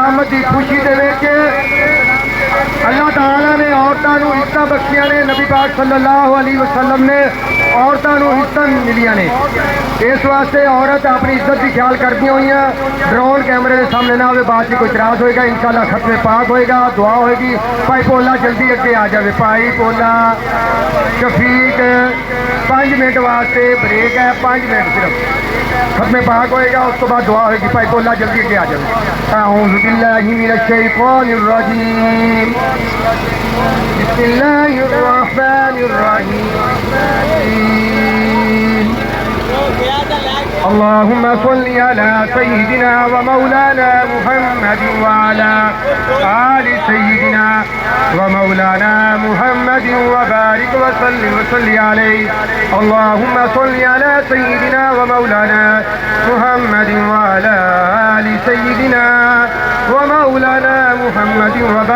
قیامت کی خوشی دے وچ اللہ تعالیٰ نے عورتوں کو عزت بخشیاں نے. نبی پاک صلی اللہ علیہ وسلم نے عورتوں کو عزت ملیاں نے. اس واسطے عورت اپنی عزت کی خیال کرتی ہوئی ڈرون کیمرے کے سامنے نہ ہوئے. بعد میں کوئی اعتراض ہوئے گا. انشاءاللہ ختم پاک ہوئے گا, دعا ہوئے گی. بھائی پولا جلدی اگے آ جائے. بھائی پولا شفیق 5 منٹ واسطے بریک ہے, 5 منٹ صرف. ختم پاک ہوئے گا, اس کے بعد دعا ہوئے گی. بھائی پولا جلدی اگے آ جائے. اعوذ باللہ من الشیطان الرجیم, بسم اللہ الرحمن الرحیم. اللهم صل على سيدنا ومولانا محمد وعلى آل سيدنا ومولانا محمد وبارك وسلم وصل عليه. اللهم صل على سيدنا ومولانا محمد وعلى آل سيدنا ومولانا محمد وبارك